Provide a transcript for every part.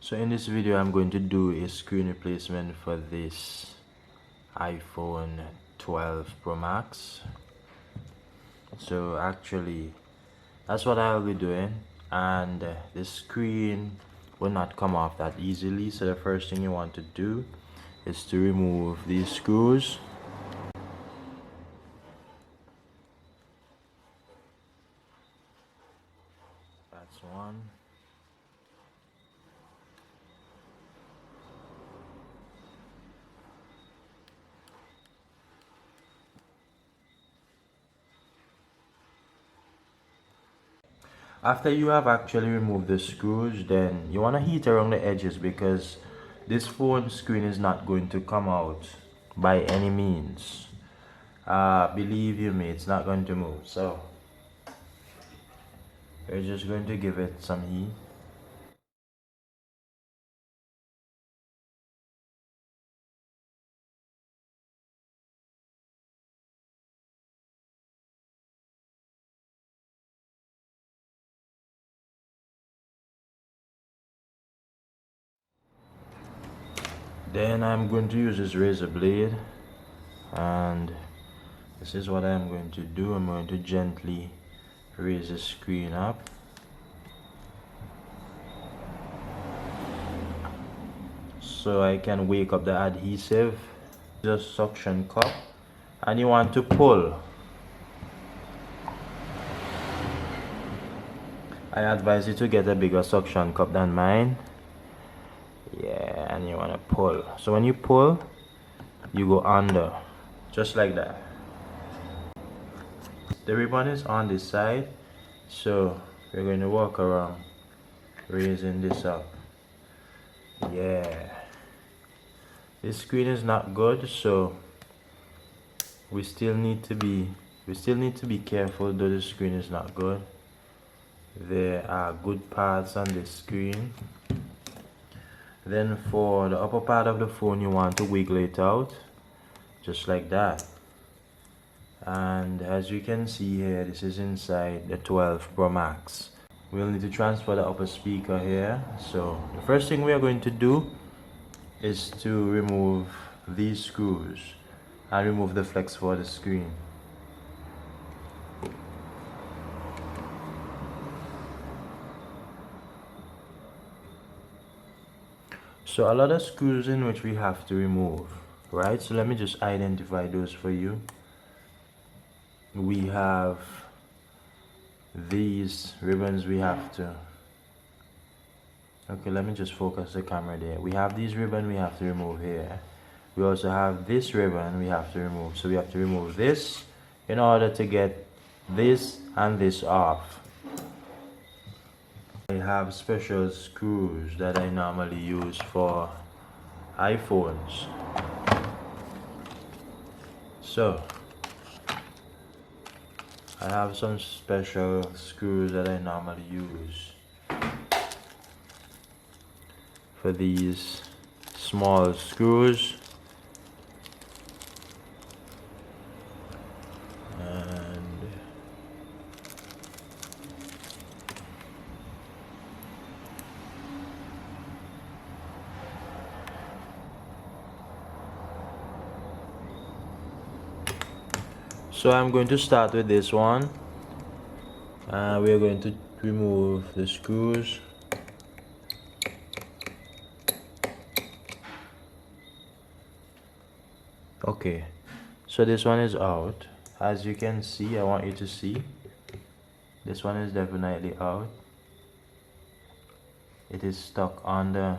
So in this video I'm going to do a screen replacement for this iPhone 12 Pro Max. So actually that's what I'll be doing, and the screen will not come off that easily. So the first thing you want to do is to remove these screws. That's one. After you have actually removed the screws, then you want to heat around the edges, because this phone screen is not going to come out by any means. Believe you me, it's not going to move. So we're just going to give it some heat. Then I'm going to use this razor blade, and this is what I'm going to do. I'm going to gently raise the screen up. So I can wake up the adhesive. The suction cup, and you want to pull. I advise you to get a bigger suction cup than mine. Yeah, and you want to pull. So when you pull, you go under, just like that. The ribbon is on this side, so we're going to walk around raising this up. Yeah, this screen is not good, so we still need to be careful. Though the screen is not good, there are good parts on this screen. Then for the upper part of the phone, you want to wiggle it out just like that. And as you can see here, this is inside the 12 Pro Max. We'll need to transfer the upper speaker here. So the first thing we are going to do is to remove these screws and remove the flex for the screen. So a lot of screws in which we have to remove, right? So let me just identify those for you. We have these ribbons we have to, okay, let me just focus the camera there. We have these ribbon we have to remove here. We also have this ribbon we have to remove. So we have to remove this in order to get this and this off. I have special screws that I normally use for iPhones. So I have some special screws that I normally use for these small screws. So I'm going to start with this one. We are going to remove the screws. Okay, so this one is out. As you can see, I want you to see, this one is definitely out. It is stuck on the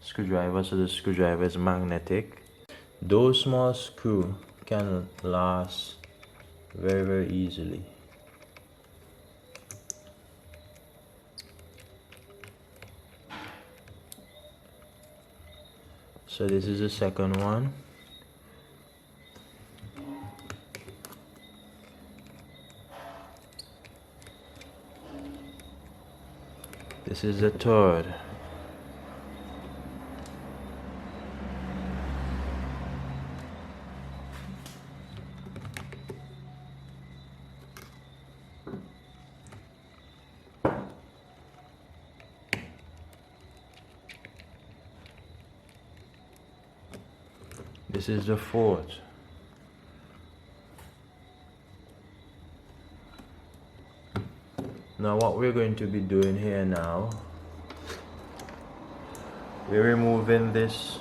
screwdriver, so the screwdriver is magnetic. Those small screws can last very easily. So this is the second one. This is the third. This is the fourth. Now what we're going to be doing here now, we're removing this.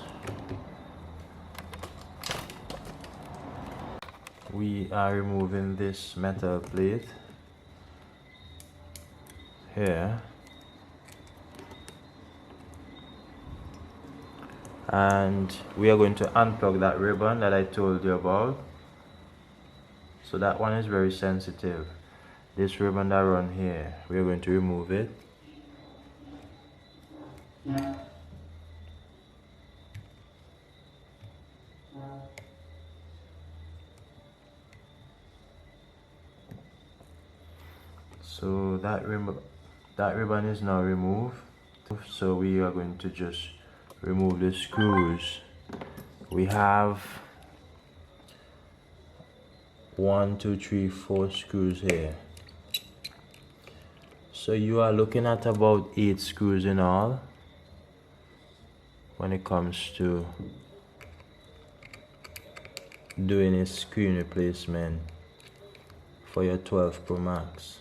We are removing this metal plate here, and we are going to unplug that ribbon that I told you about. So that one is very sensitive. This ribbon that run here, we are going to remove it. So that ribbon is now removed. So we are going to just remove the screws. We have 1, 2, 3, 4 screws here. So you are looking at about 8 screws in all when it comes to doing a screen replacement for your 12 Pro Max.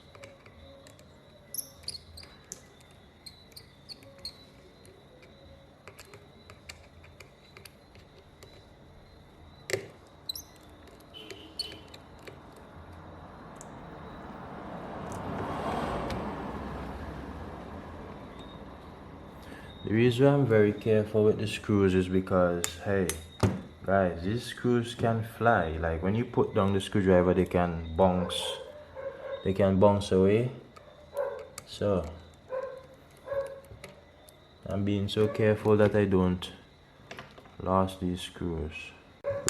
The reason I'm very careful with the screws is because, hey guys, these screws can fly. Like when you put down the screwdriver, they can bounce away. So I'm being so careful that I don't lose these screws.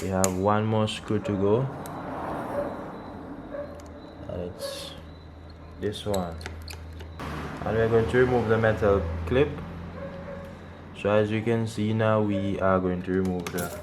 We have one more screw to go, and it's this one, and we're going to remove the metal clip. So as you can see now, we are going to remove the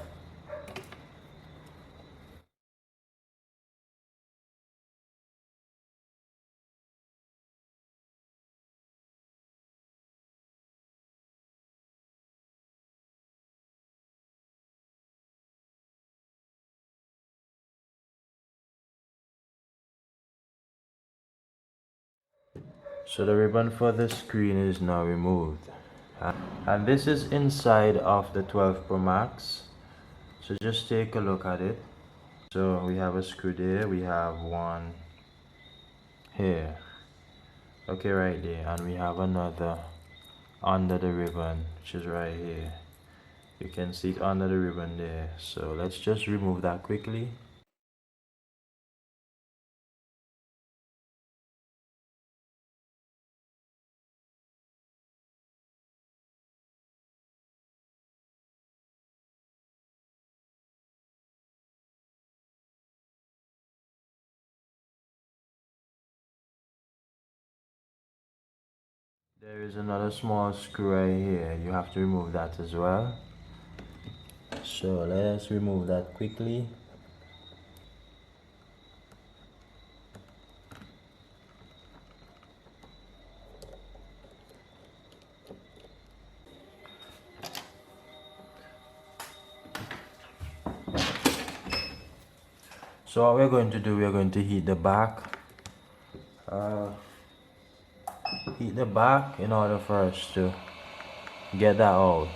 so the ribbon for the screen is now removed, and this is inside of the 12 Pro Max. So just take a look at it. So we have a screw there, we have one here, okay, right there, and we have another under the ribbon, which is right here. You can see it under the ribbon there. So let's just remove that quickly. There is another small screw right here. You have to remove that as well. So let's remove that quickly. So what we're going to do, we're going to heat the back. Heat the back in order for us to get that out.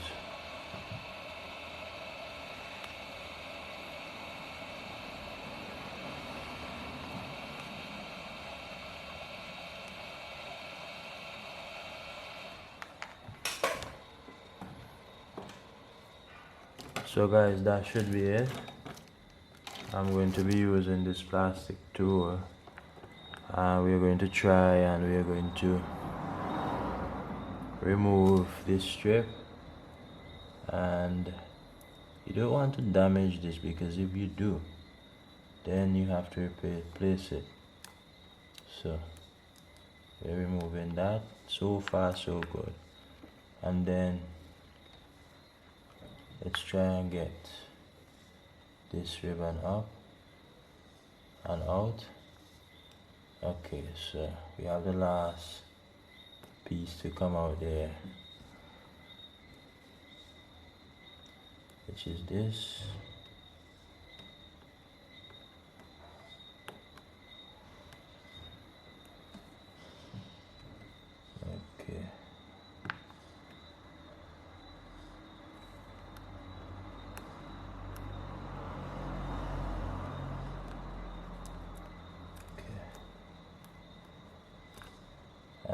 So guys, that should be it. I'm going to be using this plastic tool, and we're going to try and we're going to remove this strip. And you don't want to damage this, because if you do, then you have to replace it. So we're removing that. So far so good. And then let's try and get this ribbon up and out. Okay, so we have the last piece to come out there, which is this.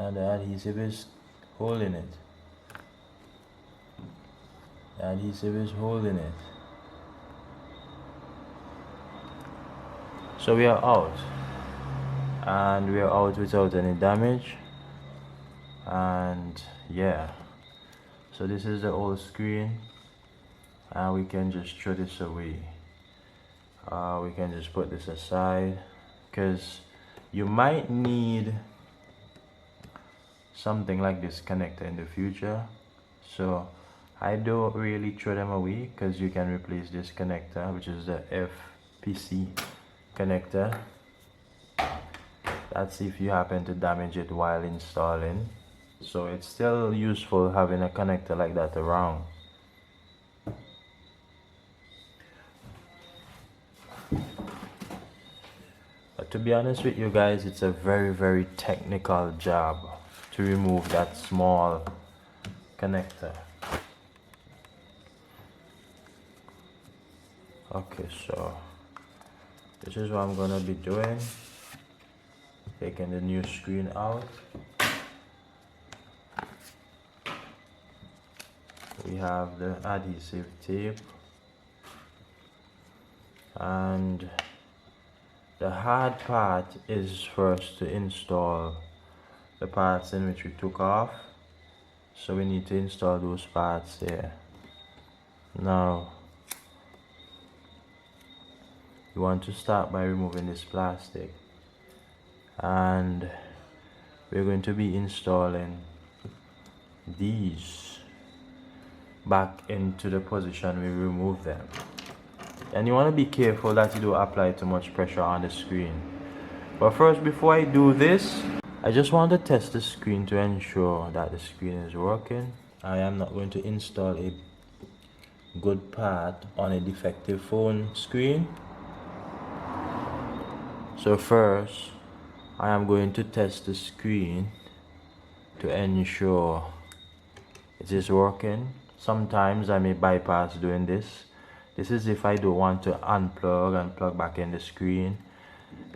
and the adhesive is holding it. The adhesive is holding it. So we are out, and we are out without any damage. And yeah, so this is the old screen, and we can just throw this away. We can just put this aside, because you might need something like this connector in the future. So I don't really throw them away, because you can replace this connector, which is the FPC connector. That's if you happen to damage it while installing. So it's still useful having a connector like that around. But to be honest with you guys, it's a very technical job to remove that small connector. Okay, so this is what I'm gonna be doing. Taking the new screen out. We have the adhesive tape, and the hard part is for us to install the parts in which we took off. So we need to install those parts here. Now you want to start by removing this plastic, and we're going to be installing these back into the position we removed them. And you want to be careful that you don't apply too much pressure on the screen. But first, before I do this, I just want to test the screen to ensure that the screen is working. I am not going to install a good part on a defective phone screen. So first, I am going to test the screen to ensure it is working. Sometimes I may bypass doing this. This is if I don't want to unplug and plug back in the screen.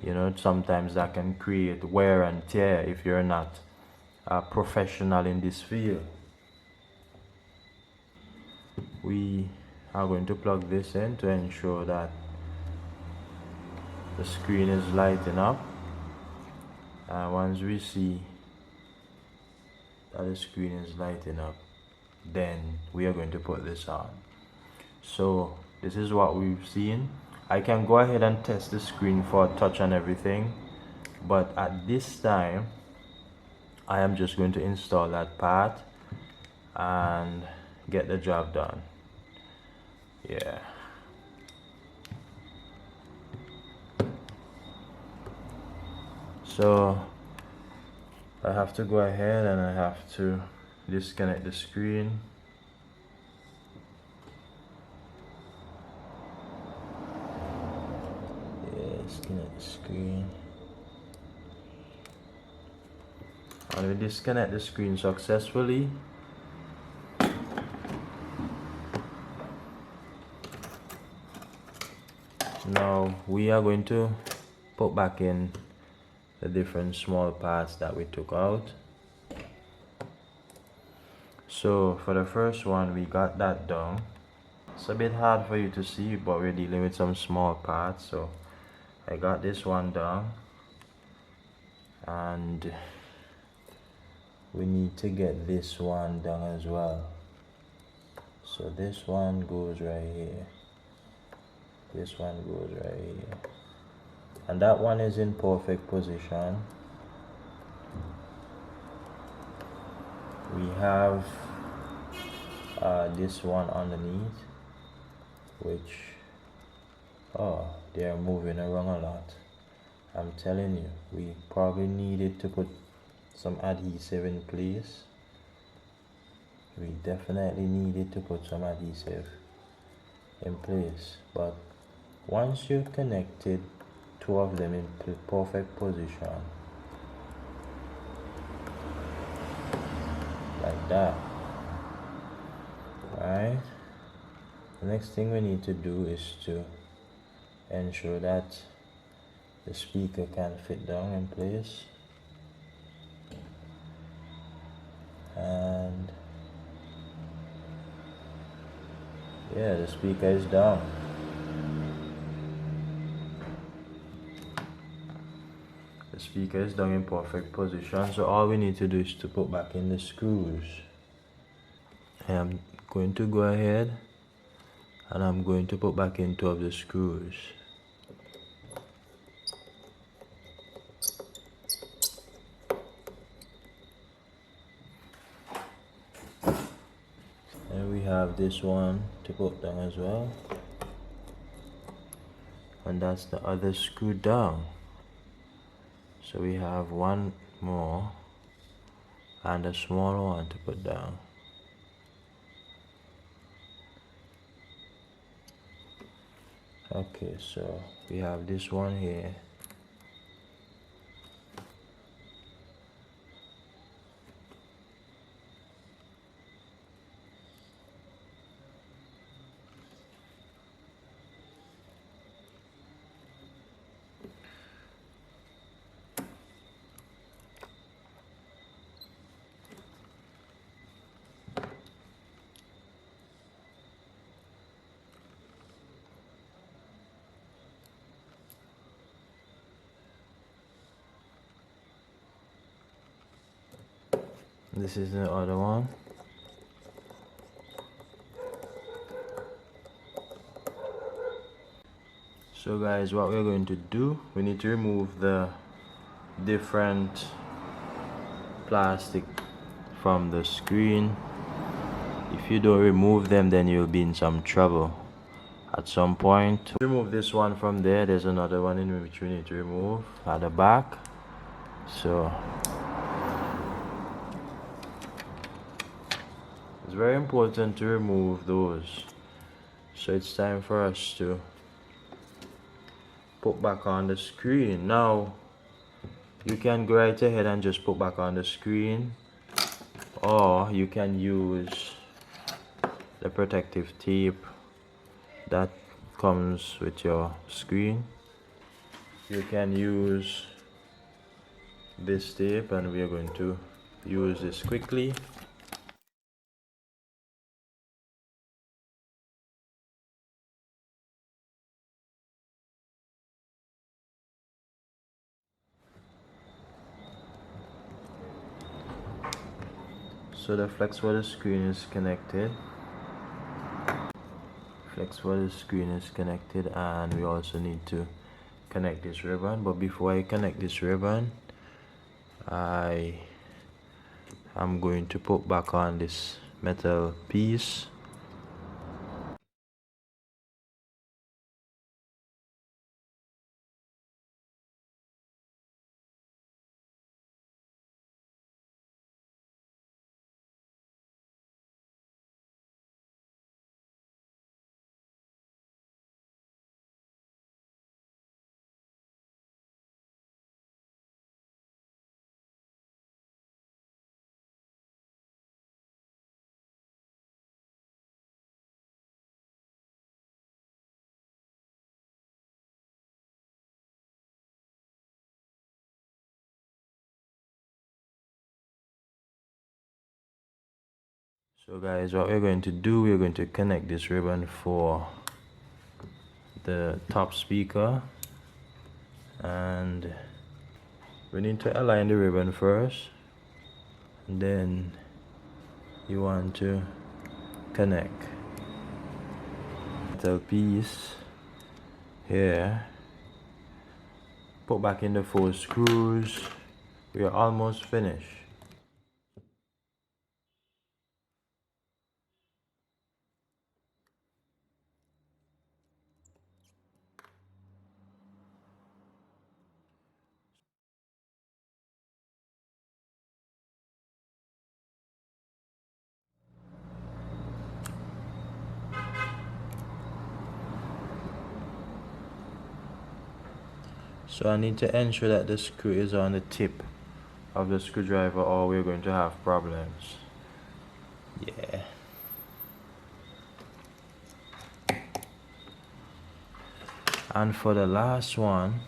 You know, sometimes that can create wear and tear if you're not a professional in this field. We are going to plug this in to ensure that the screen is lighting up. And once we see that the screen is lighting up, then we are going to put this on. So this is what we've seen. I can go ahead and test the screen for touch and everything, but at this time I am just going to install that part and get the job done. Yeah. So I have to go ahead and I have to disconnect the screen. Disconnect the screen. And we disconnect the screen successfully. Now we are going to put back in the different small parts that we took out. So for the first one, we got that done. It's a bit hard for you to see, but we're dealing with some small parts. So I got this one done, and we need to get this one done as well. So this one goes right here, this one goes right here, and that one is in perfect position. We have this one underneath, which they are moving around a lot. I'm telling you, we probably needed to put some adhesive in place. We definitely needed to put some adhesive in place, but once you connected two of them in perfect position like that, right, the next thing we need to do is to ensure that the speaker can fit down in place. and yeah, the speaker is down. The speaker is down in perfect position, so all we need to do is to put back in the screws. I am going to go ahead and I'm going to put back in two of the screws. And we have this one to put down as well, and that's the other screw down. So we have one more and a smaller one to put down. Okay, so we have this one here. This is the other one. So guys, what we're going to do, we need to remove the different plastic from the screen. If you don't remove them, then you'll be in some trouble at some point. Remove this one from there. There's another one in which we need to remove at the back. So it's very important to remove those. So it's time for us to put back on the screen. Now you can go right ahead and just put back on the screen, or you can use the protective tape that comes with your screen. You can use this tape, and we are going to use this quickly. So the flex for the screen is connected. Flex for the screen is connected, and we also need to connect this ribbon. But before I connect this ribbon, I am going to put back on this metal piece. So guys, what we're going to do, we're going to connect this ribbon for the top speaker, and we need to align the ribbon first, and then you want to connect metal piece here, put back in the 4 screws. We are almost finished. So I need to ensure that the screw is on the tip of the screwdriver, or we're going to have problems. Yeah. And for the last one,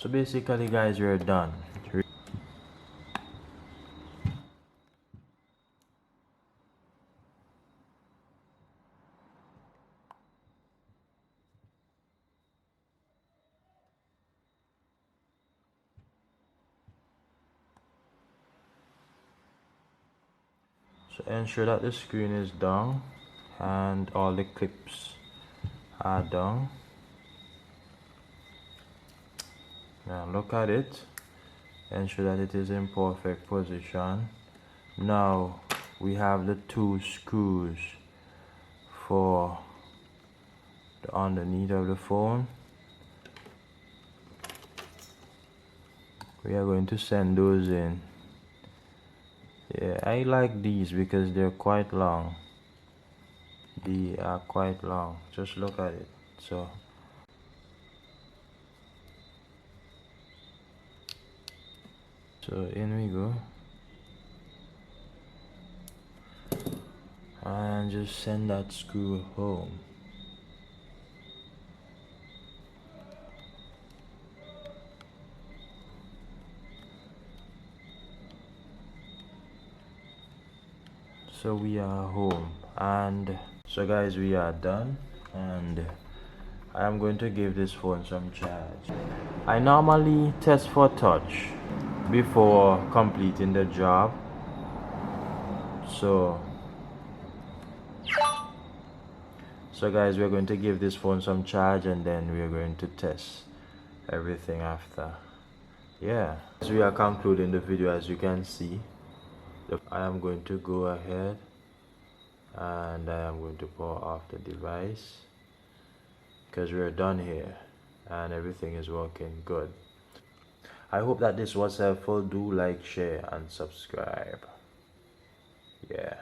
So basically guys, we're done. So ensure that the screen is down and all the clips are down. Now look at it, ensure that it is in perfect position. Now we have the two screws for the underneath of the phone. We are going to send those in. Yeah, I like these because they're quite long. They are quite long. Just look at it. So in we go. And just send that screw home. So we are home, and so guys, we are done, and I am going to give this phone some charge. I normally test for touch before completing the job. So guys, we're going to give this phone some charge, and then we're going to test everything after. Yeah, so we are concluding the video. As you can see, I am going to go ahead and I am going to power off the device because we're done here and everything is working good. I hope that this was helpful. Do like, share and subscribe. Yeah.